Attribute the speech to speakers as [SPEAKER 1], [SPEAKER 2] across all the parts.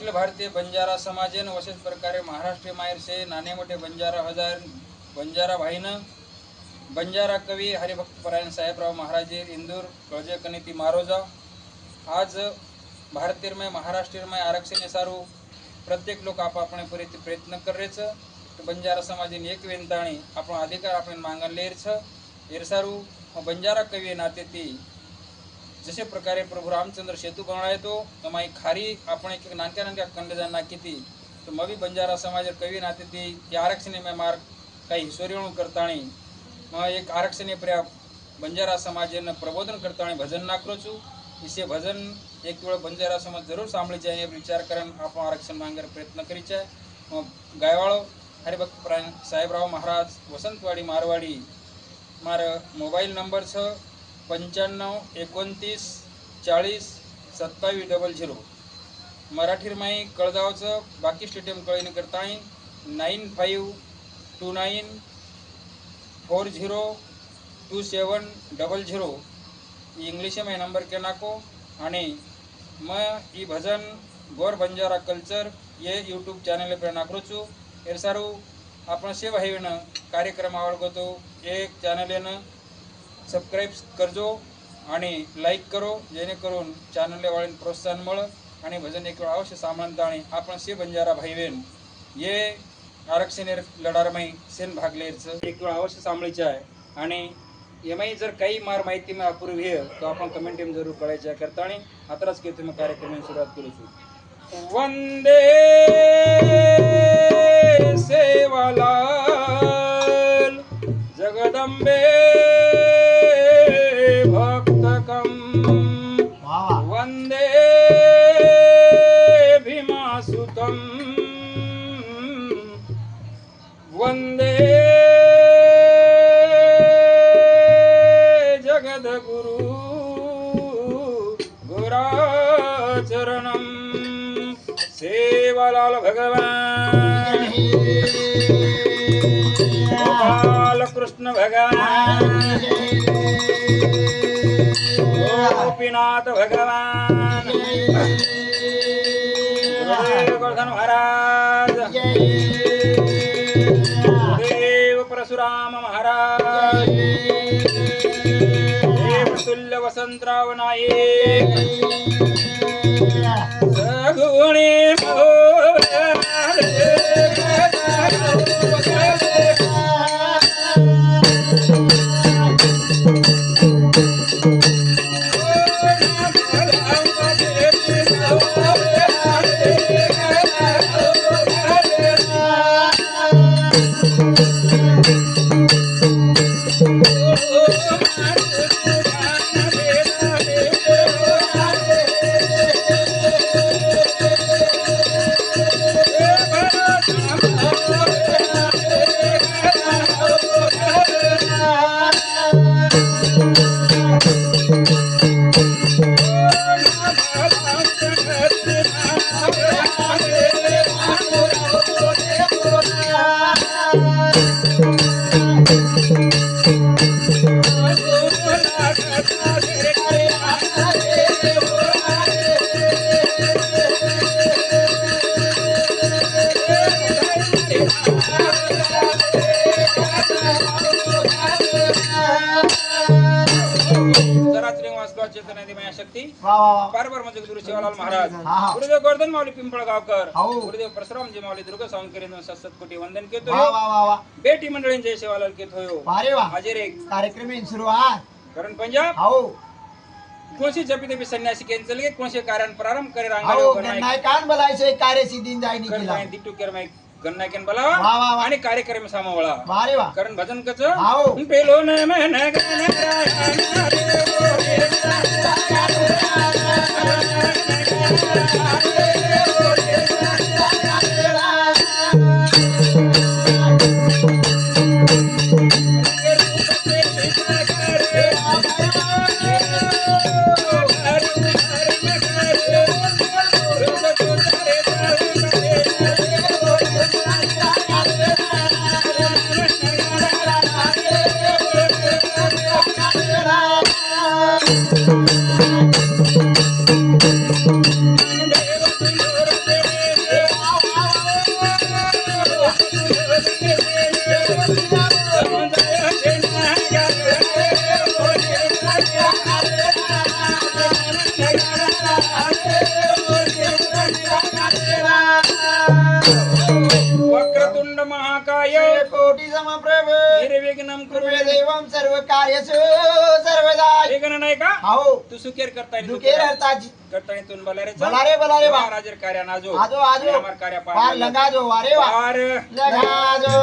[SPEAKER 1] अखिल भारतीय बंजारा समाजेन विशेष प्रकारे महाराष्ट्रीय माहेरचे नाणे मोठे बंजारा हजार बंजारा भाईनं बंजारा कवी हरिभक्तपरायण साहेबराव महाराजे इंदूर कळजे कनिती मारोजा आज भारतीयमय महाराष्ट्रीयमय आरक्षण सारू प्रत्येक लोक आपण प्रयत्न करेच बंजारा समाजीन एक वेंताणी आपण अधिकार आपण मांगन लेरछ एरसारू बंजारा कवी नाते ती जसे प्रकारे प्रभू रामचंद्र सेतू बनाए तो तमाई खारी आपण एक नानक्या नानक्या कंडजान नाखी थी तो मवी बंजारा समाज कवी नाते ती आरक्षण में मार्ग काही हिसोरीवणू करताणी मग एक आरक्षण पर्या बंजारा समाजेन प्रबोधन करताणी भजन नाकरो छू इसे भजन एक वेळ बंजारा समाज जरूर सांभळी जाय विचार करन आपण आरक्षण मांगेर प्रयत्न करी छे गायवाळो हरिभक्तपरायण साहेबराव महाराज वसंतवाडी मारवाडी मार मोबाईल नंबर 9529402700 मराठी माई कळगावचं बाकी स्टेडियम कळीने करताई 9529402700 इंग्लिश में नंबर के नाको आणि मैं ई भजन गोर बंजारा कल्चर ये यूट्यूब चॅनल पर नाकरू छू एरसारू आपण सेवा हेवन कार्यक्रम आवडतो तो एक चॅनल सबस्क्राइब करजो आणि लाईक करो जेणेकरून चॅनल वाळीन प्रोत्साहन मळ आणि भजन एक वेळ अवश्य सामानता आणि आपण से बंजारा भाईवेन ये आरक्षण लढारमाई सेन भागलेरचं एक वेळ अवश्य सांभाळीचे आहे आणि एमाई जर काही माहिती में अपूर्वी है तो आपण कमेंट में जरूर कळायच्या करता आणि आताच के तुम्ही कार्यक्रम सुरुवात करू छु वंदे सेवालाल जगदंबे वंदे भीमासुतं वंदे जगद्गुरु गुराचरणं सेवालाल भगवान गोपाल कृष्ण भगवान गोपीनाथ भगवान गोवर्धन महाराज देव परशुराम महाराज देवतुल्य वसंतराव नाईक सगुणी महाराज गुरुदेव गोवर्धन माऊली पिंपळगावकर गुरुदेव परशुरामजी माऊली दुर्गा सावंतकरी सतत कोटी वंदन केतो बेटी मंडळी जय सेवालाल केतो हाजिर एक
[SPEAKER 2] कार्यक्रम सुरुवात
[SPEAKER 1] करण पंजाब कोणसी जपी देवी सन्यासी कैंसल के कोणसे कारण प्रारंभ करे
[SPEAKER 2] रांगाळो गन्नाय कान बलायचे कार्य सिद्धीन जाय निकला
[SPEAKER 1] दिटू केर माई गन्नाय केन बलावा आणि कार्यक्रम सामावळा
[SPEAKER 2] वारे वा
[SPEAKER 1] कारण भजन कच पेलो न मन महाकाय
[SPEAKER 2] कोटी समप्रभ
[SPEAKER 1] निर्विघ्नं कुरु
[SPEAKER 2] देवं सर्व कार्यसु सर्वदा
[SPEAKER 1] हे गण नाही का
[SPEAKER 2] हो
[SPEAKER 1] तू सुकेर करता
[SPEAKER 2] दुखेर हरताजी
[SPEAKER 1] करता तून बलारे
[SPEAKER 2] बलारे बा
[SPEAKER 1] राजर कार्य नाजो
[SPEAKER 2] आजो आजो
[SPEAKER 1] हमार कार्य
[SPEAKER 2] पार लगा जो वारे वा
[SPEAKER 1] पार
[SPEAKER 2] लगा जो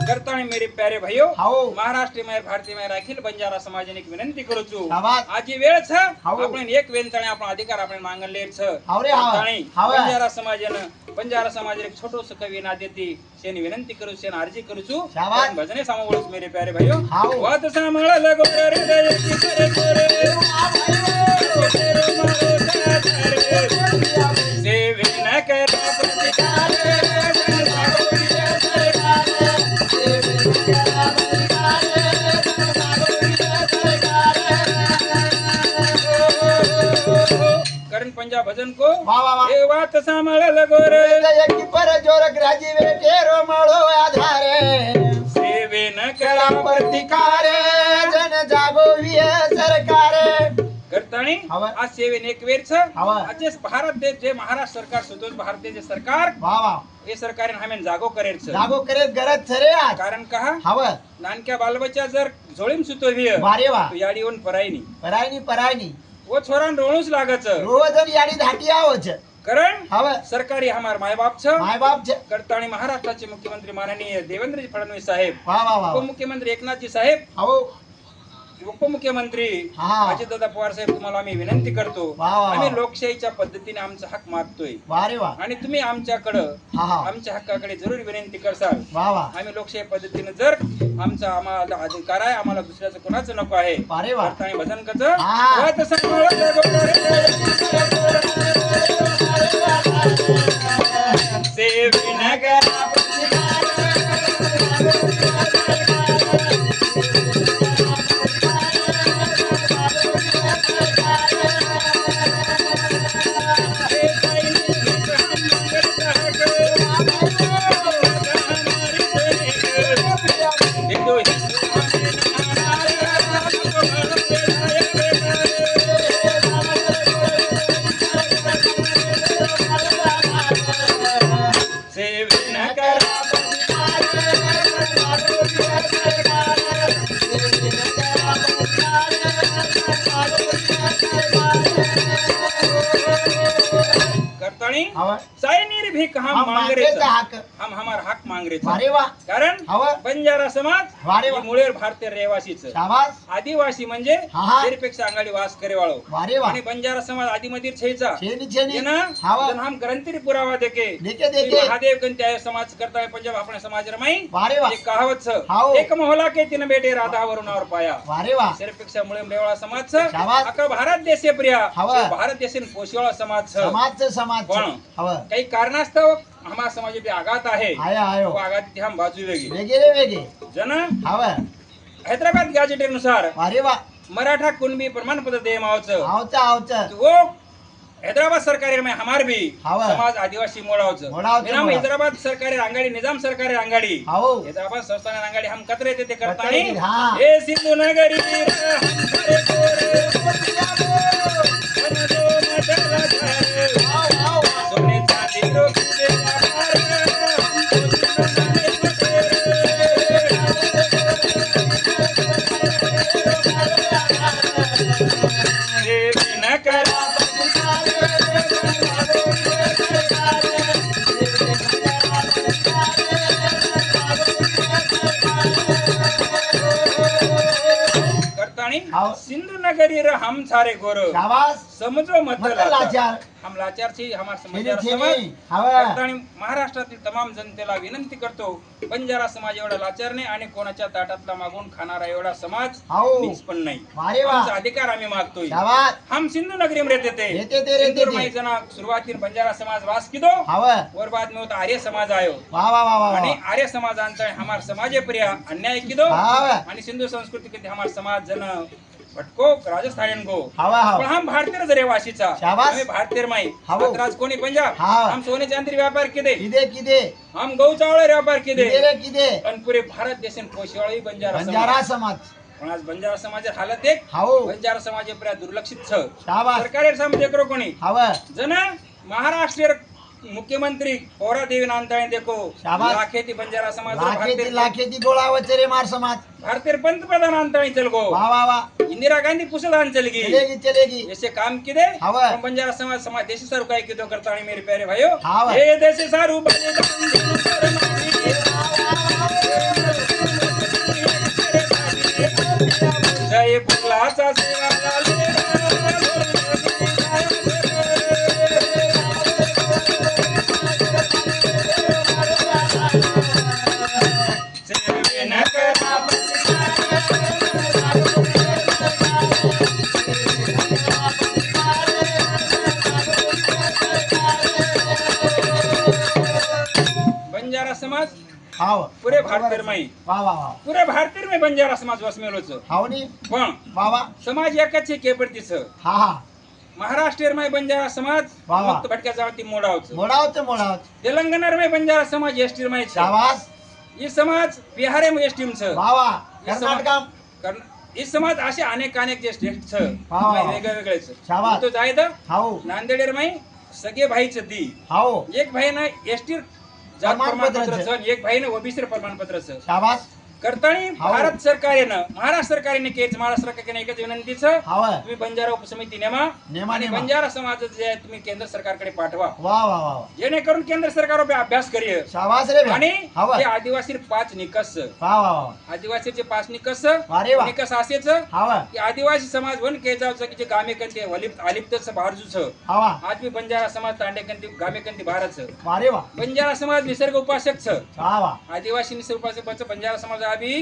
[SPEAKER 1] करता मेरे प्यारे भाइयों
[SPEAKER 2] हो
[SPEAKER 1] महाराष्ट्र में भारतीय में अखिल बंजारा समाजाने एक विनंती करू छू
[SPEAKER 2] शाबास
[SPEAKER 1] आजी वेळ छ
[SPEAKER 2] हाव.
[SPEAKER 1] आपण एक वेंतणे आपण अधिकार आपण मागले छ
[SPEAKER 2] हावरे हाव
[SPEAKER 1] ताणी
[SPEAKER 2] हाव
[SPEAKER 1] बंजारा समाजाने बंजारा समाज एक छोटोस कवी ना देती शेनी विनंती करू शेन अर्जी करू छू
[SPEAKER 2] शाबास.
[SPEAKER 1] पण भजने सामोळस मेरे प्यारे भाइयों
[SPEAKER 2] हाव.
[SPEAKER 1] वात सामळ लगो हृदय की करे करे तेरो मारो सादर सेवे न करा प्रतिकार करण पंजाब भजन को
[SPEAKER 2] वाह वाह वाह
[SPEAKER 1] ए वात सामळ लगो रे
[SPEAKER 2] यकी पर जोर ग्रेजुएट रोमळो आधारे
[SPEAKER 1] सेवे न करा
[SPEAKER 2] प्रतिकारे जन जागो विय सरकारे
[SPEAKER 1] करताणी
[SPEAKER 2] हवा.
[SPEAKER 1] आज सेवेन एक वेळ छ
[SPEAKER 2] हवा.
[SPEAKER 1] आज जे भारत देश जे महाराष्ट्र सरकार सुतोष भारत देश जे सरकार
[SPEAKER 2] वाह वाह
[SPEAKER 1] हे सरकारेन हमें जागो करेल छ
[SPEAKER 2] जागो करे गरज छरे आज
[SPEAKER 1] कारण कहा
[SPEAKER 2] हव
[SPEAKER 1] नानक्या बालबच्चा जर झोळीम सुतो विय
[SPEAKER 2] वारे वा
[SPEAKER 1] तो याडीवन परायनी
[SPEAKER 2] परायनी
[SPEAKER 1] वो छोरान रोणूच लागच
[SPEAKER 2] रोजन याडी धाटी आवच
[SPEAKER 1] कारण
[SPEAKER 2] हव
[SPEAKER 1] सरकारी हमार मायबाप छ
[SPEAKER 2] माय बाप छे
[SPEAKER 1] करताणी महाराष्ट्राचे मुख्यमंत्री माननीय देवेंद्रजी फडणवीस साहेब
[SPEAKER 2] वाह वाह वाह
[SPEAKER 1] उपमुख्यमंत्री एकनाथजी साहेब
[SPEAKER 2] हो
[SPEAKER 1] उपमुख्यमंत्री
[SPEAKER 2] हा.
[SPEAKER 1] अजितदादा पवार साहेब तुम्हाला आम्ही विनंती करतो
[SPEAKER 2] वा, वा, वा.
[SPEAKER 1] आम्ही लोकशाहीच्या पद्धतीने आमचा हक मागतोय
[SPEAKER 2] वारे वा
[SPEAKER 1] आणि तुम्ही आमच्याकडं
[SPEAKER 2] हा हा
[SPEAKER 1] आमच्या हक्काकडे जरूर विनंती करसाल
[SPEAKER 2] वाह वाह
[SPEAKER 1] आम्ही लोकशाही पद्धतीने जर आमचा आम्हाला अधिकार आहे आम्हाला दुसऱ्याचं कोणाचं नको आहे
[SPEAKER 2] वारे वा
[SPEAKER 1] आणि भजन कच
[SPEAKER 2] हा.
[SPEAKER 1] करताणी
[SPEAKER 2] हव
[SPEAKER 1] सायनीर भीक हम
[SPEAKER 2] हम
[SPEAKER 1] मांग रहे
[SPEAKER 2] मांगरेचा हक
[SPEAKER 1] हम हमार हक मांग रहे
[SPEAKER 2] वारे वा
[SPEAKER 1] कारण
[SPEAKER 2] हव
[SPEAKER 1] बंजारा समाज
[SPEAKER 2] वारे वा
[SPEAKER 1] ही मुळेर भारतीय रहिवासीच
[SPEAKER 2] शाबास
[SPEAKER 1] आदिवासी म्हणजे
[SPEAKER 2] हा, हा.
[SPEAKER 1] तेरीपेक्षा आंगाडी वास करे वाळो
[SPEAKER 2] वारे वा
[SPEAKER 1] आणि बंजारा समाज आदिमधीर छेचा
[SPEAKER 2] छेनी छेनी
[SPEAKER 1] ये ना
[SPEAKER 2] हव
[SPEAKER 1] जन हम ग्रंथी पुरावा देके
[SPEAKER 2] देखे
[SPEAKER 1] कि
[SPEAKER 2] देखे
[SPEAKER 1] महादेव कंते आयो समाज करता है पंजाब अपने समाज रमाई
[SPEAKER 2] वारे वा
[SPEAKER 1] एक कहावत छ
[SPEAKER 2] हाव.
[SPEAKER 1] एक मोहला के तीन बेटे राधा वरुणावर पाया
[SPEAKER 2] वारे वा
[SPEAKER 1] तेरीपेक्षा मुळे मेवाळा समाज छ
[SPEAKER 2] शाबास.
[SPEAKER 1] अख्खा भारत देशे प्रिया
[SPEAKER 2] हव.
[SPEAKER 1] भारत देशेन पोषवाळा समाज छ
[SPEAKER 2] समाज
[SPEAKER 1] कोण?
[SPEAKER 2] हव
[SPEAKER 1] काही कारणास्तव हमारा समाज पे आघात आहे
[SPEAKER 2] आया आयो
[SPEAKER 1] वो आघात ती हम बाजू वेगी
[SPEAKER 2] वेगे रे वेगे
[SPEAKER 1] जन
[SPEAKER 2] हव
[SPEAKER 1] हैदराबाद गॅजेटेनुसार
[SPEAKER 2] वारे वा
[SPEAKER 1] मराठा कुणबी प्रमाणपत्र दे मावचं
[SPEAKER 2] आवचा
[SPEAKER 1] वो हैदराबाद सरकारी में हमार भी
[SPEAKER 2] हाव.
[SPEAKER 1] समाज आदिवासी मोड़ावचं
[SPEAKER 2] मोड़ावचं
[SPEAKER 1] मेरा
[SPEAKER 2] मोड़ा.
[SPEAKER 1] हैदराबाद सरकारी अंगाड़ी निजाम सरकारी अंगाड़ी
[SPEAKER 2] हाव
[SPEAKER 1] हैदराबाद संस्थान अंगाड़ी हम कतरे ते करता
[SPEAKER 2] कतरे ते, हाँ.
[SPEAKER 1] ए सिंधु नगरी हमारे गोरे वन दो मटला झारे. सोने चांदी रोखी दे
[SPEAKER 2] हाव.
[SPEAKER 1] सिंधु नगरी र हम सारे गोरो
[SPEAKER 2] शाबास
[SPEAKER 1] समझो मत
[SPEAKER 2] मतलब
[SPEAKER 1] लाचार
[SPEAKER 2] लाचार
[SPEAKER 1] हम लाचार छी हमार
[SPEAKER 2] छेनी
[SPEAKER 1] समाज
[SPEAKER 2] छेनी
[SPEAKER 1] समाज
[SPEAKER 2] हव
[SPEAKER 1] करतानी महाराष्ट्रातील तमाम जनतेला विनंती करतो बंजारा समाज एवढा लाचार नाही आणि कोणाच्या ताटातला मागून खाणारा एवढा समाज
[SPEAKER 2] हाव
[SPEAKER 1] नीच पण नाही
[SPEAKER 2] वारे वा
[SPEAKER 1] आमचा अधिकार आम्ही मागतोय
[SPEAKER 2] शाबास
[SPEAKER 1] हम सिंधु नगरी में रहते थे
[SPEAKER 2] रहते थे, रहते
[SPEAKER 1] सिंधूर
[SPEAKER 2] थे.
[SPEAKER 1] माई जना सुरुवातीन बंजारा समाज वास किदो
[SPEAKER 2] हव
[SPEAKER 1] वर बाद में होता आर्य समाज आयो
[SPEAKER 2] वा वा वा वा
[SPEAKER 1] आणि आर्य समाजांचा हमार समाजे प्रिय अन्याय किदो
[SPEAKER 2] हाव
[SPEAKER 1] आणि सिंधू संस्कृती के हमार समाज जन भटको राजस्थान को
[SPEAKER 2] हव
[SPEAKER 1] पण
[SPEAKER 2] हव
[SPEAKER 1] हम भारतीय जरे वाशीचा
[SPEAKER 2] शाबास.
[SPEAKER 1] आम्ही भारतीय माई
[SPEAKER 2] हाव.
[SPEAKER 1] आज कोणी पंजाब
[SPEAKER 2] हाव.
[SPEAKER 1] हम सोने चांदी व्यापार किदे
[SPEAKER 2] किदे
[SPEAKER 1] हम गहू चावळ व्यापार किदे
[SPEAKER 2] किदे रे किदे
[SPEAKER 1] आणि पुरे भारत देशन पोषवाळी बंजारा समाज.
[SPEAKER 2] बंजारा समाज
[SPEAKER 1] पण आज बंजारा समाज हालत एक
[SPEAKER 2] हाव
[SPEAKER 1] बंजारा समाज प्रिय दुर्लक्षित छ
[SPEAKER 2] शाबास
[SPEAKER 1] सरकारी समजे करो कोणी
[SPEAKER 2] हव
[SPEAKER 1] जन महाराष्ट्र मुख्यमंत्री पौरा देवी नांदताणी देखो
[SPEAKER 2] शाबाश.
[SPEAKER 1] लाखेती बंजारा समाज
[SPEAKER 2] लाखेती लाखेती गोळा वचरे मार समाज
[SPEAKER 1] भारतीय पंतप्रधान अंताणी चल गो
[SPEAKER 2] वा वा वा
[SPEAKER 1] इंदिरा गांधी पुसदान चलगी
[SPEAKER 2] चलेगी चलेगी
[SPEAKER 1] ऐसे काम किदे
[SPEAKER 2] हवा.
[SPEAKER 1] हम बंजारा समाज देश सारू काय किदो करताणी मेरे प्यारे भाइयों
[SPEAKER 2] हवा.
[SPEAKER 1] हे देश सारू बलिदान देनु परमानी जय बुलाचा सेवा बंजारा समाज
[SPEAKER 2] हाव
[SPEAKER 1] पूरे भारत में
[SPEAKER 2] वा वा वा
[SPEAKER 1] पूरे भारत में बंजारा समाज वसमेलोच
[SPEAKER 2] हावनी
[SPEAKER 1] पण
[SPEAKER 2] वा वा
[SPEAKER 1] समाज एकच आहे केपडतीच
[SPEAKER 2] हा हा
[SPEAKER 1] महाराष्ट्र में बंजारा समाज
[SPEAKER 2] वाह, वाह.
[SPEAKER 1] मुक्त भटक्या जावती मोडावच
[SPEAKER 2] मोडावत
[SPEAKER 1] तेलंगाना में बंजारा समाज एसटी में
[SPEAKER 2] शाबास
[SPEAKER 1] ये समाज बिहार में एसटी में
[SPEAKER 2] वा वा
[SPEAKER 1] ये
[SPEAKER 2] कर्नाटका
[SPEAKER 1] ये समाज असे अनेक अनेक जे स्टेट
[SPEAKER 2] वाह, वाह.
[SPEAKER 1] वेगळे वेगळेच
[SPEAKER 2] शाबास.
[SPEAKER 1] तो जायद
[SPEAKER 2] हाव
[SPEAKER 1] नांदेड में सगळे भाईच दी
[SPEAKER 2] हाव
[SPEAKER 1] एक भाई ना एसटी जात
[SPEAKER 2] प्रमाणपत्र
[SPEAKER 1] प्रमाणपत्र एक भाई ना ओबीसी प्रमाणपत्र
[SPEAKER 2] शाबास
[SPEAKER 1] करतानी
[SPEAKER 2] हाव.
[SPEAKER 1] भारत सरकारनं महाराष्ट्र सरकारने केच महाराष्ट्र सरकारने एकच विनंतीच
[SPEAKER 2] हाव
[SPEAKER 1] तुम्ही बंजारा उपसमिती नेमा
[SPEAKER 2] नेमा,
[SPEAKER 1] आणि
[SPEAKER 2] नेमा.
[SPEAKER 1] बंजारा समाज जे आहे तुम्ही केंद्र सरकारकडे पाठवा
[SPEAKER 2] वा वा वा वा.
[SPEAKER 1] जेणेकरून केंद्र सरकार अभ्यास करिये
[SPEAKER 2] शाबास रे बे.
[SPEAKER 1] आणि
[SPEAKER 2] हाव
[SPEAKER 1] ते आदिवासी 5 निकष
[SPEAKER 2] वा वा वा
[SPEAKER 1] आदिवासीचे 5 निकष
[SPEAKER 2] अरे वा.
[SPEAKER 1] निकष असेच
[SPEAKER 2] हाव
[SPEAKER 1] की आदिवासी समाज वन के जावचं की जे गामे कंते अलिप्तच भारजूच
[SPEAKER 2] हावा
[SPEAKER 1] आज मी बंजारा समाज तांडे कंते गामे कंते भारच
[SPEAKER 2] वारे वा
[SPEAKER 1] बंजारा समाज निसर्ग उपासक छ
[SPEAKER 2] वा वा
[SPEAKER 1] आदिवासी निसर्ग उपासक बंजारा समाज आबी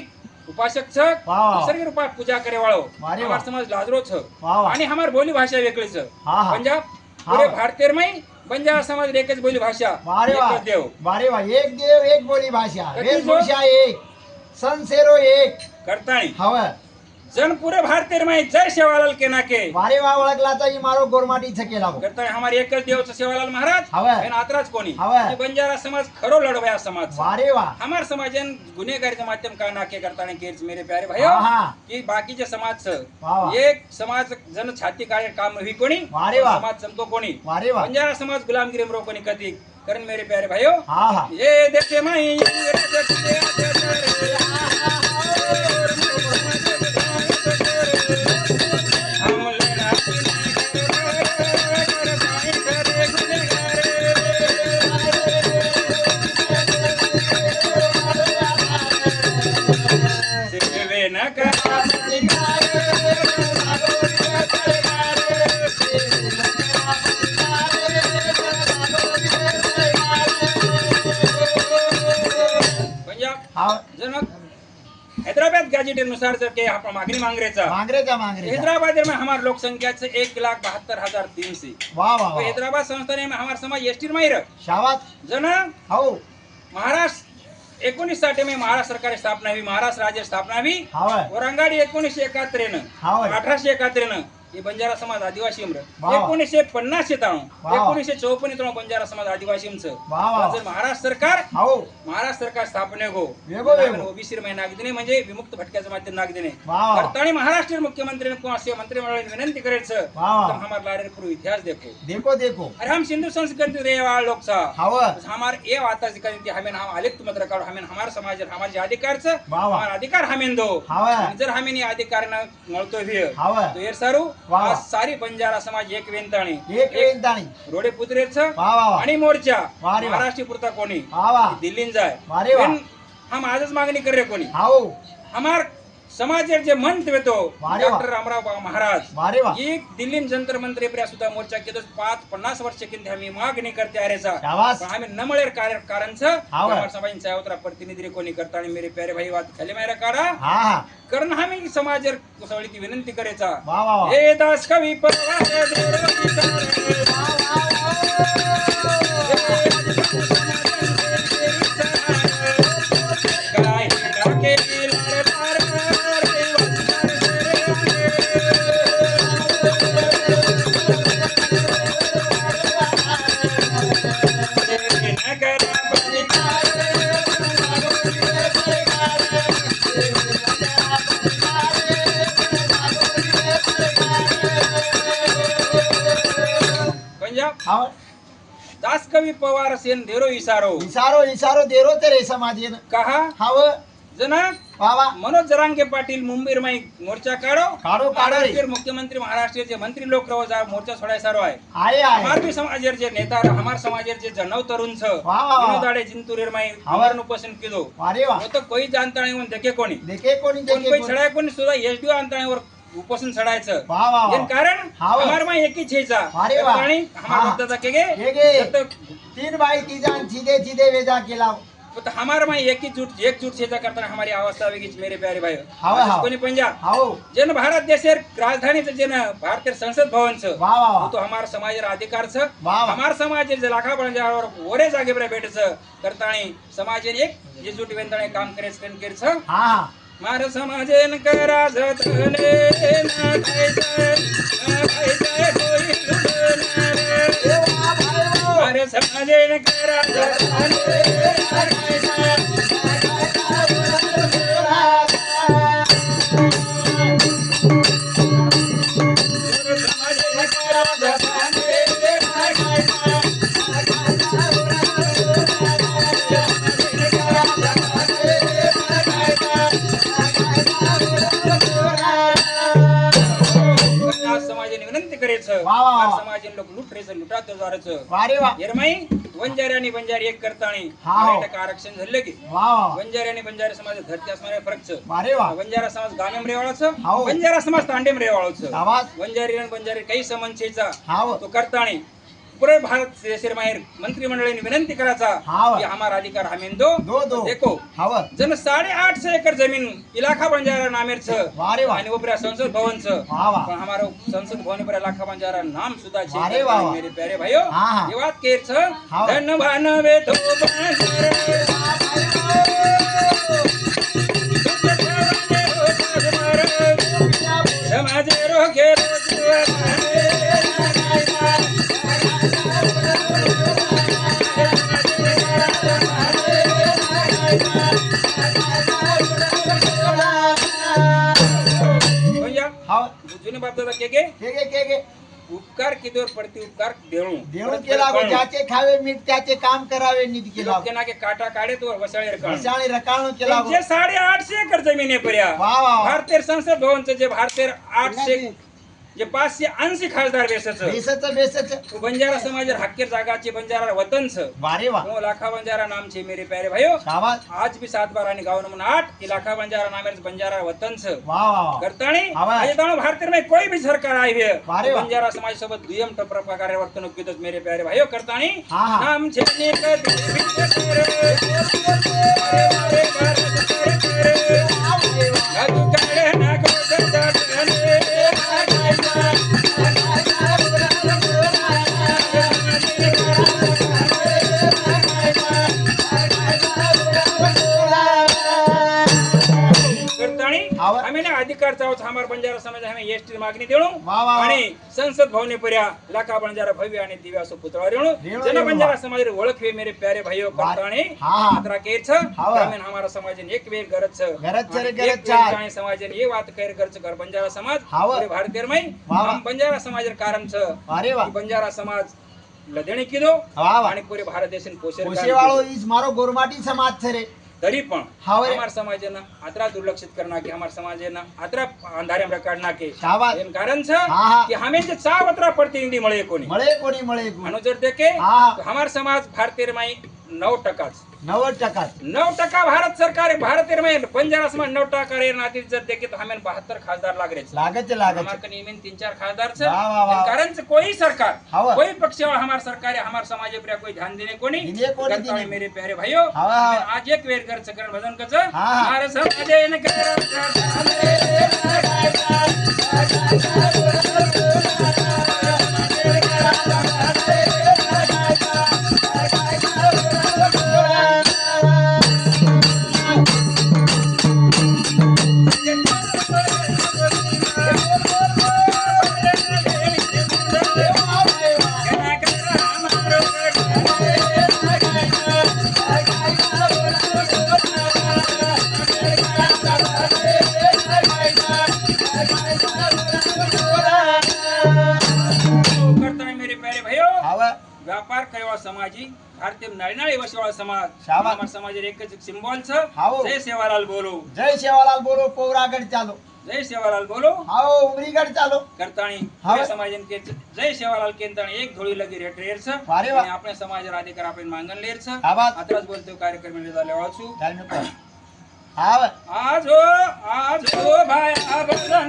[SPEAKER 1] उपासक छ
[SPEAKER 2] वाह.
[SPEAKER 1] निसर्ग रूपा पूजा करे वाळो
[SPEAKER 2] वारे
[SPEAKER 1] हमार
[SPEAKER 2] वाह.
[SPEAKER 1] समाज लाजरो छ
[SPEAKER 2] वाह, वाह.
[SPEAKER 1] आणि हमार बोली भाषा वेगळी छ
[SPEAKER 2] हा, हा.
[SPEAKER 1] पंजाब
[SPEAKER 2] हा.
[SPEAKER 1] पुरे भारतीय में बंजारा समाज एकच बोली भाषा
[SPEAKER 2] वारे वा
[SPEAKER 1] एकच देव
[SPEAKER 2] वारे वा एक देव एक बोली भाषा
[SPEAKER 1] कधी
[SPEAKER 2] वेशभूषा एक संसेरो एक
[SPEAKER 1] करताणी
[SPEAKER 2] हव
[SPEAKER 1] जन पूरे भारतीय में जय सेवालाल के नाके
[SPEAKER 2] वारे वा ओळखला तर ही मारो गोरमाटीचा केला हो.
[SPEAKER 1] करताणी हमारे एकच देवचं सेवालाल महाराज
[SPEAKER 2] हवं.
[SPEAKER 1] आणि आतराच कोणी
[SPEAKER 2] हवं.
[SPEAKER 1] आणि बंजारा समाज खरो लढवया समाज
[SPEAKER 2] वारे वा
[SPEAKER 1] हमार समाजन गुन्हेगारीचं माध्यम का नाके करताना केच मेरे प्यारे भाइयों
[SPEAKER 2] हा, हा.
[SPEAKER 1] की बाकीचे समाज
[SPEAKER 2] वाह, वाह.
[SPEAKER 1] एक समाज जन छाती काळे काम हुई कोणी
[SPEAKER 2] वारे वाह.
[SPEAKER 1] समाज चमको कोणी
[SPEAKER 2] वारे वा
[SPEAKER 1] बंजारा समाज गुलामगिरी मरो कोणी कधी कारण मेरे प्यारे भाइयों
[SPEAKER 2] हा हा
[SPEAKER 1] ये देखे माई पंजाब
[SPEAKER 2] हा
[SPEAKER 1] जनक हैदराबाद गॅजेट अनुसार जर के आपण मागणी मांगरेचा
[SPEAKER 2] मांगरेचा मांगरेचा
[SPEAKER 1] हैदराबाद में हमारे लोक संख्या से 1,72,300
[SPEAKER 2] वा वा
[SPEAKER 1] तो
[SPEAKER 2] वा
[SPEAKER 1] हैदराबाद संस्थाने में हमारा समाज एसटी माहिर
[SPEAKER 2] शाबास
[SPEAKER 1] जन
[SPEAKER 2] हो
[SPEAKER 1] महाराष्ट्र 1960 में महाराष्ट्र सरकार स्थापना हुई महाराष्ट्र राज्य स्थापना हुई
[SPEAKER 2] हव
[SPEAKER 1] औरंगाबाद 1971
[SPEAKER 2] हाव.
[SPEAKER 1] 1871 ये बंजारा समाज आदिवासी
[SPEAKER 2] वाह.
[SPEAKER 1] 1950 ताणो
[SPEAKER 2] वाह.
[SPEAKER 1] 1954 ताणो बंजारा समाज आदिवासी
[SPEAKER 2] वाह, वाह.
[SPEAKER 1] महाराष्ट्र सरकार
[SPEAKER 2] हो
[SPEAKER 1] महाराष्ट्र सरकार स्थापने गो
[SPEAKER 2] वेगो.
[SPEAKER 1] ओबीसी में नाग देणे म्हणजे विमुक्त भटक्याचं माध्यम नाग देणे
[SPEAKER 2] वाह.
[SPEAKER 1] करताना महाराष्ट्र मुख्यमंत्री को असे मंत्रिमंडळ विनंती करायचं
[SPEAKER 2] वाह.
[SPEAKER 1] तो हमारा लारे पूर्व इतिहास देखो
[SPEAKER 2] देखो देखो
[SPEAKER 1] अरे हम सिंधु संस्कृति रे वाल लोग सा
[SPEAKER 2] हव
[SPEAKER 1] हमार ये वाता जिकंती हमें हम आलिप्त मत रकाव हमें हमार समाज हमारे अधिकार छ
[SPEAKER 2] वाह, वाह.
[SPEAKER 1] हमार अधिकार हमें दो
[SPEAKER 2] हवा.
[SPEAKER 1] आणि जर हमें ये अधिकार न मळतो भी
[SPEAKER 2] हवा.
[SPEAKER 1] तो ये सारू
[SPEAKER 2] वाह.
[SPEAKER 1] आज सारी बंजारा समाज एक वेंताणी
[SPEAKER 2] एक वेंताणी
[SPEAKER 1] रोडे पुत्रेच
[SPEAKER 2] वा वा वा
[SPEAKER 1] आणि मोर्चा
[SPEAKER 2] वाह रे वाह.
[SPEAKER 1] महाराष्ट्र पुरता कोणी
[SPEAKER 2] वा वा
[SPEAKER 1] दिल्लीन जाय
[SPEAKER 2] वाह रे वाह.
[SPEAKER 1] पण हम आजच मागणी करे कोणी
[SPEAKER 2] हाव
[SPEAKER 1] हमार समाजेर जे मंत्र तो
[SPEAKER 2] वाह रे वाह.
[SPEAKER 1] डॉक्टर रामराव महाराज
[SPEAKER 2] वारे वा
[SPEAKER 1] एक दिल्ली जंतर मंत्र प्रिया सुद्धा मोर्चा केलं 50 वर्ष किंवा आम्ही मागणी करते अरेचा
[SPEAKER 2] शाबास
[SPEAKER 1] पण आम्ही न मळेर कारण
[SPEAKER 2] हाव.
[SPEAKER 1] समाजांचा अवतरा प्रतिनिधी कोणी करता आणि मेरे प्यारे भाई वात खाली मायरा काढा
[SPEAKER 2] हा हा
[SPEAKER 1] कारण आम्ही समाजेर सवळीची विनंती करायचा
[SPEAKER 2] वा वा वा
[SPEAKER 1] हे दास कवी परवाने देव काय टाके लार पार दास कवी पवार सेन धेरो इसारो
[SPEAKER 2] इसारो इसारो देरो ते रे समाजेन
[SPEAKER 1] कहा
[SPEAKER 2] हाव
[SPEAKER 1] जना
[SPEAKER 2] वावा
[SPEAKER 1] मनोज जरांगे पाटील मुंबई माई मोर्चा काढो
[SPEAKER 2] काढो, काढो रे.
[SPEAKER 1] महाराष्ट्र मुख्यमंत्री महाराष्ट्र मंत्री लोक रहो जा मोर्चा छोड़ाय सारो आहे
[SPEAKER 2] आए आए
[SPEAKER 1] हमार भी समाजेर जे नेता हमार समाजेर जे जनव तरुण छ
[SPEAKER 2] वाह, वाह.
[SPEAKER 1] विनोदाडे जिंतुरेर माई
[SPEAKER 2] हावर.
[SPEAKER 1] हमारनु पसंद किदो
[SPEAKER 2] अरे वा
[SPEAKER 1] वो तो कोई जानता नहीं उन देखे कोणी
[SPEAKER 2] देखे कोणी
[SPEAKER 1] कोण
[SPEAKER 2] देखे
[SPEAKER 1] कोई
[SPEAKER 2] कोणी.
[SPEAKER 1] छडाय कोणी सुद्धा एसडीओ आणताण्यावर उपोषण छडायचं
[SPEAKER 2] वाह वाह
[SPEAKER 1] एन कारण
[SPEAKER 2] हावर.
[SPEAKER 1] हमार माई एकी छेचा
[SPEAKER 2] अरे वाह.
[SPEAKER 1] आणि हमार
[SPEAKER 2] हाँ.
[SPEAKER 1] भक्ताचा केगे
[SPEAKER 2] हे गे.
[SPEAKER 1] जत
[SPEAKER 2] तीन बाई तीजान सीधे सीधे वेजा केला
[SPEAKER 1] तो हमार माई एकजुट छेचा करताना हमारी अवस्था वेगळीच मेरे प्यारे भाई
[SPEAKER 2] हावर, हावर.
[SPEAKER 1] कोणी पंजाब
[SPEAKER 2] हाव
[SPEAKER 1] जेन भारत देशेर राजधानीचं जेन भारतीय संसद भवन छ
[SPEAKER 2] वाह वाह
[SPEAKER 1] वो
[SPEAKER 2] वाह
[SPEAKER 1] तो हमार समाजेर अधिकार छ
[SPEAKER 2] वाह.
[SPEAKER 1] हमार समाज जे लाखा बंजारावर ओरे जागे बरे भेटच करताणी समाजेन एक जेजूट वेंदणे काम करे छ
[SPEAKER 2] हा हा
[SPEAKER 1] मार समाजेन करा जतने ना खायचं कोई लुटणार
[SPEAKER 2] ए वा भाई वो.
[SPEAKER 1] मार समाजेन करा जतने समाजेने विनंती करायचं
[SPEAKER 2] वा, वा, वा.
[SPEAKER 1] समाजेन लोक लुटरेचं लुटात द्वाराचं
[SPEAKER 2] वारे वा
[SPEAKER 1] येरमाई वंजारी आणि बंजारी एक करताणी
[SPEAKER 2] हा.
[SPEAKER 1] मराठा आरक्षण झाले की
[SPEAKER 2] वा वा
[SPEAKER 1] बंजारी आणि बंजारी समाज धरती असणारे फरकच
[SPEAKER 2] वारे वा
[SPEAKER 1] बंजारा समाज गामेम रेवाळाचं
[SPEAKER 2] हाव.
[SPEAKER 1] बंजारा समाज तांडेम रेवाळाचं
[SPEAKER 2] आवाज
[SPEAKER 1] बंजारी आणि बंजारी काही समन्वयाचा
[SPEAKER 2] हाव
[SPEAKER 1] तो करताणी पूरे भारत देशेर माहेर मंत्रिमंडळाने विनंती करायचा
[SPEAKER 2] हाव.
[SPEAKER 1] की हमारा अधिकार हमें दो
[SPEAKER 2] दो दो
[SPEAKER 1] देखो
[SPEAKER 2] हाव
[SPEAKER 1] जन 850 एकड़ जमीन इलाका बंजारा नामेर छ
[SPEAKER 2] वारे वा
[SPEAKER 1] आणि उपरा संसद भवन छ
[SPEAKER 2] वा वा
[SPEAKER 1] पण हमारो संसद भवन पर इलाका बंजारा नाम सुधा छे
[SPEAKER 2] वारे वा वा.
[SPEAKER 1] मेरे प्यारे भाइयों
[SPEAKER 2] हाँ, हाँ.
[SPEAKER 1] ये बात केर छ
[SPEAKER 2] हाव.
[SPEAKER 1] धन भानवे तो बंजारा समाजे रोगे
[SPEAKER 2] हाव
[SPEAKER 1] जुने बाप दादा के
[SPEAKER 2] के
[SPEAKER 1] उपकार कितीवर पडते उपकार देणू
[SPEAKER 2] देऊन केला गो ज्याचे खावे मीठ त्याचे काम करावे नीट केला
[SPEAKER 1] के ना के काटा काढे तो वसाळे रकाळ
[SPEAKER 2] विशाळी रकाळू केला गो
[SPEAKER 1] जे 850 एकर जमीन आहे पर्या
[SPEAKER 2] वा वा वा.
[SPEAKER 1] भारतीय संसद भवनचं जे भारतीय 800 जे 580 खासदार बेसच
[SPEAKER 2] बेसच बेसच
[SPEAKER 1] बंजारा समाज हक्केर जागाचे बंजारा वतनच
[SPEAKER 2] वारे वा
[SPEAKER 1] लाखा बंजारा नाम छे मेरे प्यारे भाइयों
[SPEAKER 2] शाबाश
[SPEAKER 1] आज भी 7 बार आणि गाव नंबर 8 इलाका बंजारा नामेर बंजारा वतनच
[SPEAKER 2] वा वा वा
[SPEAKER 1] करताणी
[SPEAKER 2] आवाज.
[SPEAKER 1] आज ताणो भारतीय में कोई भी सरकार आई है
[SPEAKER 2] वारे वा.
[SPEAKER 1] बंजारा समाज सोबत दुयम प्रकारे वर्तणूक किदत मेरे प्यारे भाइयों करताणी
[SPEAKER 2] हा, हा.
[SPEAKER 1] नाम छे नेक गाजू काढे ना करताणी
[SPEAKER 2] आवाज.
[SPEAKER 1] आम्ही ना अधिकार चावच हमार बंजारा समाज हमें एसटी मागणी देणू
[SPEAKER 2] वा वा.
[SPEAKER 1] आणि संसद भवने पर्या लाखा बंजारा भव्य आणि दिव्य असो पुतळा रेणू
[SPEAKER 2] रेणू,
[SPEAKER 1] जन
[SPEAKER 2] रेणू.
[SPEAKER 1] बंजारा समाज ओळख वे मेरे प्यारे भाइयों
[SPEAKER 2] वा.
[SPEAKER 1] करताणी
[SPEAKER 2] हा, हा.
[SPEAKER 1] मात्रा केर छ
[SPEAKER 2] आवाज.
[SPEAKER 1] आम्ही हमारा समाज एक वेर गरज छ
[SPEAKER 2] गरज छ रे,
[SPEAKER 1] आणि
[SPEAKER 2] गरज
[SPEAKER 1] एक
[SPEAKER 2] छ.
[SPEAKER 1] वेर जाणे समाज ये बात कर गरज कर बंजारा समाज
[SPEAKER 2] आवाज.
[SPEAKER 1] पूरे भारतीय में
[SPEAKER 2] वा, वा.
[SPEAKER 1] हम बंजारा समाज कारण छ
[SPEAKER 2] वारे वा
[SPEAKER 1] की बंजारा समाज लदणी किदो
[SPEAKER 2] वा वा
[SPEAKER 1] आणि पूरे भारत देशन पोषण
[SPEAKER 2] कोशेवाळो इस मारो गोरमाटी समाज छे रे
[SPEAKER 1] तरी पण
[SPEAKER 2] हाव रे.
[SPEAKER 1] हमार समाजेनं आत्रा दुर्लक्षित करना के हमार समाजेनं आत्रा अंधारे में काढना के
[SPEAKER 2] शाबाश
[SPEAKER 1] एन कारण छ
[SPEAKER 2] हा, हा.
[SPEAKER 1] कि हमें जे चावत्रा पडते इंडी मळे कोणी
[SPEAKER 2] मळे कोणी मळे कोणी
[SPEAKER 1] अनु जर देखे
[SPEAKER 2] हा.
[SPEAKER 1] तो हमार समाज भारतीय माई 9%
[SPEAKER 2] 90%
[SPEAKER 1] 9% भारत सरकार भारतीय माई बंजारा समाज 9% रे नाती जर देखे तो हमें 72 खासदार लाग रे
[SPEAKER 2] लागत
[SPEAKER 1] हमार
[SPEAKER 2] लागत
[SPEAKER 1] कनी में 3-4 खासदार छ
[SPEAKER 2] वाह, वाह, वाह.
[SPEAKER 1] एन कारण से कोई सरकार
[SPEAKER 2] हाव.
[SPEAKER 1] कोई पक्ष वाला हमार सरकार है हमार समाज पर कोई ध्यान देने कोनी
[SPEAKER 2] दिने कोनी,
[SPEAKER 1] करता है
[SPEAKER 2] दिने.
[SPEAKER 1] मेरे प्यारे भाइयों
[SPEAKER 2] हाव, हाव.
[SPEAKER 1] हमें आज एक वेर कर सकन भजन कच
[SPEAKER 2] हा, हा.
[SPEAKER 1] हमारे समाज इन व्यापार करेवाळा समाजी भारतीय नाळीनाळी वशेवाळा समाज
[SPEAKER 2] शाबाश.
[SPEAKER 1] અમારા સમાજે એક જ સિમ્બોલ છે
[SPEAKER 2] હાઓ.
[SPEAKER 1] જય સેવાલાલ બોલો
[SPEAKER 2] जय सेवालाल बोलो पौरागढ़ चालो
[SPEAKER 1] જય સેવાલાલ બોલો
[SPEAKER 2] आओ उमरीगढ़ चालो
[SPEAKER 1] કરતાણી
[SPEAKER 2] હાઓ.
[SPEAKER 1] જય સમાજન કે જય સેવાલાલ કેંતાણી એક ધોળી લગી રેર છે
[SPEAKER 2] વારે વાહ.
[SPEAKER 1] અને આપણે સમાજ રાધિકાર આપણે માંગણ લેર છે
[SPEAKER 2] હા વાત.
[SPEAKER 1] આતરજ બોલતો કાર્યક્રમ લેવા લેવા છું
[SPEAKER 2] ચાલ નું આવ
[SPEAKER 1] આજો ભાઈ આ બદન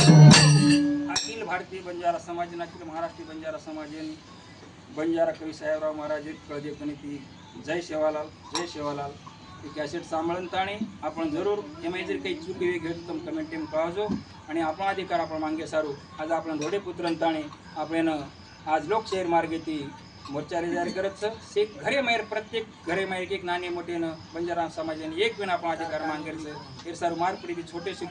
[SPEAKER 1] अखिल भारतीय बंजारा समाज आणि अखिल महाराष्ट्रीय बंजारा समाज आणि बंजारा कवी साहेबराव महाराज कळदे कणिती जय सेवालाल એ કેસેટ સાંભળતાણી આપણે જરૂર એમાં જે કંઈ ચૂકી હોય ગયું તમે કમેન્ટ એમ કહેજો અને આપણો અધિકાર આપણે માંગે સારું આજે આપણે ધોળે પુત્રતાણી આપણે આજ લોક શહેર માર્ગેથી મોરચા જાહેર કરત છે શેખ ઘરે માર પ્રત્યેક ઘરે માર એક નાની મોટી બંજારા સમાજની એક પણ આપણો અધિકાર માંગે છે એ સારું માર પડી છોટે સે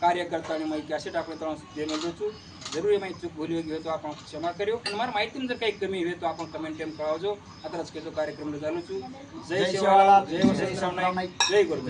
[SPEAKER 1] કાર્યકર્તાની મેં કેસેટ આપણે ત્રણ જે મેળવું છું જરૂર એમાં ચૂક ભૂલી ગઈ હોય તો આપણે ક્ષમા કર્યો અને મારા માહિતીમાં જો કંઈ કમી હોય તો આપણે કમેન્ટ એમ કરાવજો અત્યારે જ કહેતો કાર્યક્રમ ચાલુ છું જય સેવાલાલ જય વસંતરામ નાઈક જય ગુરુ.